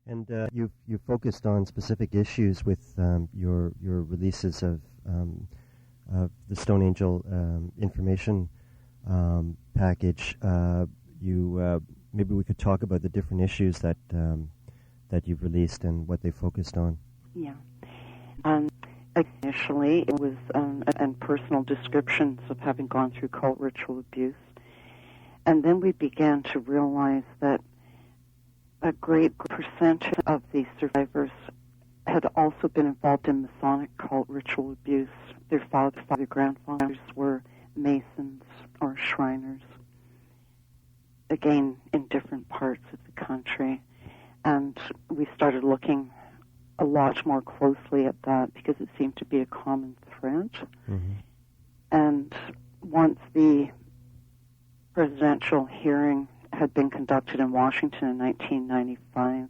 And you've focused on specific issues with your releases of the Stone Angel information package. Maybe we could talk about the different issues that you've released and what they focused on. Yeah. Initially, it was and personal descriptions of having gone through cult ritual abuse. And then we began to realize that a great percentage of the survivors had also been involved in Masonic cult ritual abuse. Their father, grandfathers were Masons or Shriners, again, in different parts of the country. And we started looking a lot more closely at that because it seemed to be a common thread. Mm-hmm. And once the presidential hearing had been conducted in Washington in 1995,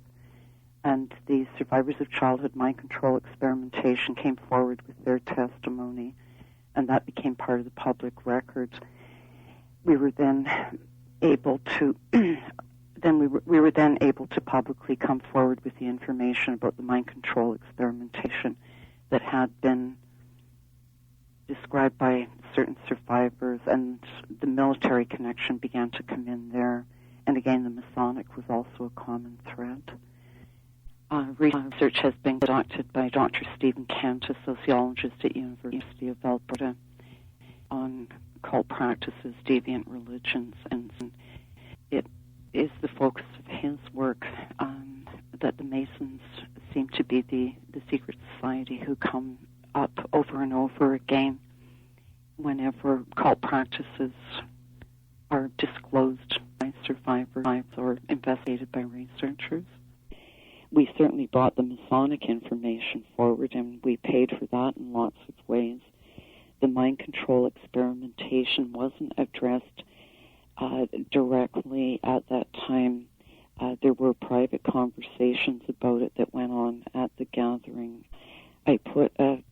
and the survivors of childhood mind control experimentation came forward with their testimony, and that became part of the public record, we were then able to we were then able to publicly come forward with the information about the mind control experimentation that had been described by certain survivors, and the military connection began to come in there. And again, the Masonic was also a common thread. Research has been conducted by Dr. Stephen Kent, a sociologist at University of Alberta, on cult practices, deviant religions, and it is the focus of his work that the Masons seem to be the secret society who come up over and over again whenever cult practices are disclosed by survivors or investigated by researchers. We certainly brought the Masonic information forward, and we paid for that in lots of ways. The mind control experimentation wasn't addressed directly at that time. There were private conversations about it that went on at the gathering. I put a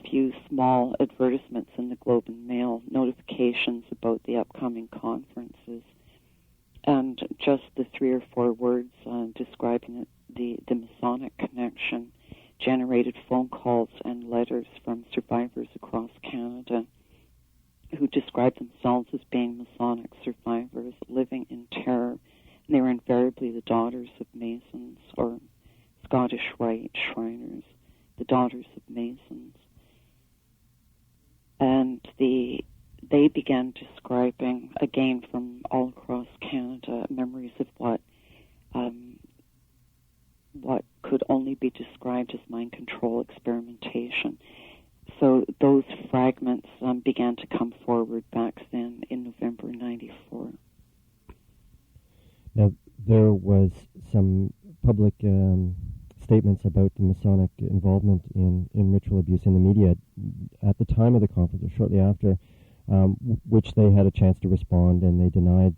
few small advertisements in the Globe and Mail, notifications about the upcoming conferences, and just the 3 or 4 words describing it, the Masonic connection generated phone calls and letters from survivors across Canada who described themselves as being Masonic survivors living in terror. And they were invariably the daughters of Masons or Scottish Rite Shriners, the daughters of Masons. And they began describing, again from all across Canada, memories of what could only be described as mind control experimentation. So those fragments began to come forward back then in November 94. Now, there was some public statements about the Masonic involvement in ritual abuse in the media at the time of the conference or shortly after, which they had a chance to respond, and they denied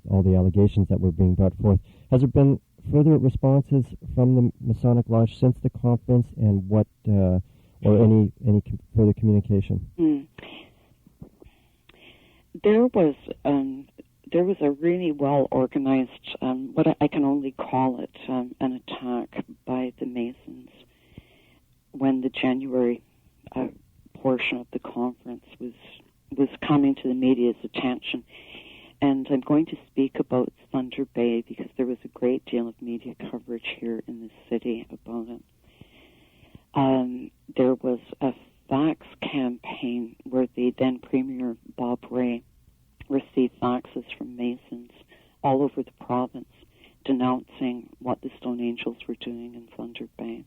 all the allegations that were being brought forth. Has there been further responses from the Masonic Lodge since the conference, and what or any further communication? There was a really well organized, what I can only call it, an attack by the Masons when the January portion of the conference was coming to the media's attention. And I'm going to speak about Thunder Bay because there was a great deal of media coverage here in the city about it. There was a fax campaign where the then Premier Bob Ray received faxes from Masons all over the province denouncing what the Stone Angels were doing in Thunder Bay.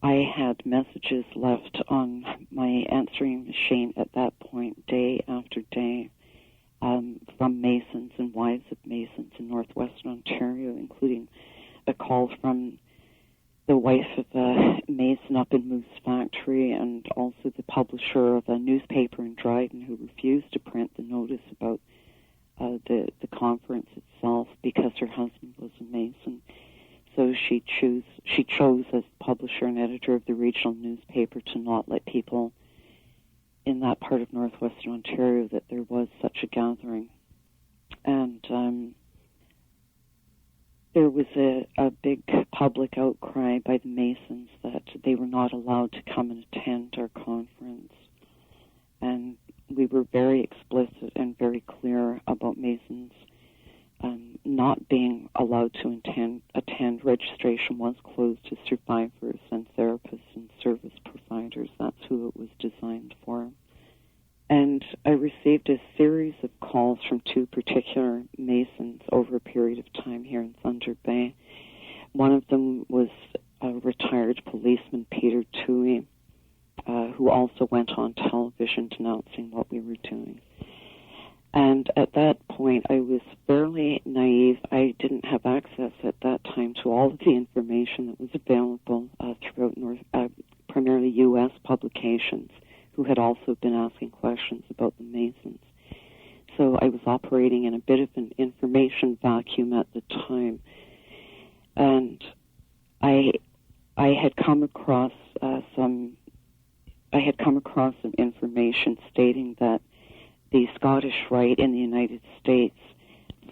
I had messages left on my answering machine at that point, day after day, from Masons and wives of Masons in northwestern Ontario, including a call from the wife of a Mason up in Moose Factory, and also the publisher of a newspaper in Dryden who refused to print the notice about the conference itself because her husband was a Mason. So she chose as publisher and editor of the regional newspaper to not let people in that part of northwestern Ontario that there was such a gathering. And there was a big public outcry by the Masons that they were not allowed to come and attend our conference. And we were very explicit and very clear about Masons not being allowed to attend. Registration was closed to survivors and therapists and service providers. That's who it was designed for. And I received a series of calls from two particular Masons over a period of time here in Thunder Bay. One of them was a retired policeman, Peter Toohey, who also went on television denouncing what we were doing. And at that point, I was fairly naive. I didn't have access at that time to all of the information that was available throughout primarily U.S. publications, who had also been asking questions about the Masons. So I was operating in a bit of an information vacuum at the time. And I had come across some information stating that the Scottish Rite in the United States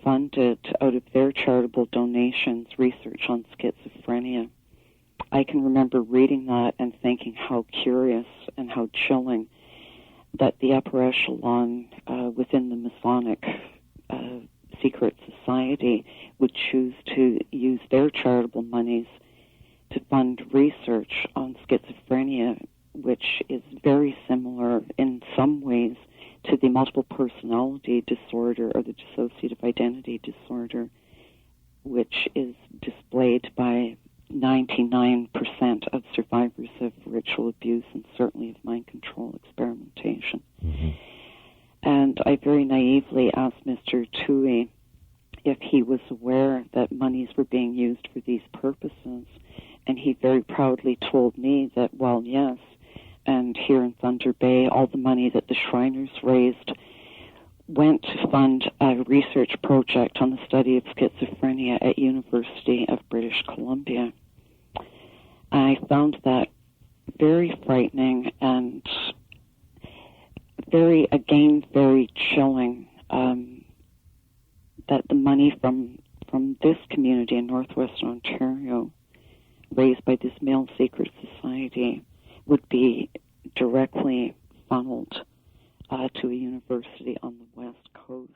funded, out of their charitable donations, research on schizophrenia. I can remember reading that and thinking how curious and how chilling that the upper echelon within the Masonic secret society would choose to use their charitable monies to fund research on schizophrenia, which is very similar in some ways to the multiple personality disorder or the dissociative identity disorder, which is displayed by 99% of survivors of ritual abuse and certainly of mind control experimentation. Mm-hmm. And I very naively asked Mr. Toohey if he was aware that monies were being used for these purposes, and he very proudly told me that, well, yes, and here in Thunder Bay, all the money that the Shriners raised went to fund a research project on the study of schizophrenia at University of British Columbia. I found that very frightening and very chilling, that the money from this community in northwestern Ontario, raised by this male secret society, would be directly funneled to a university on the West Coast.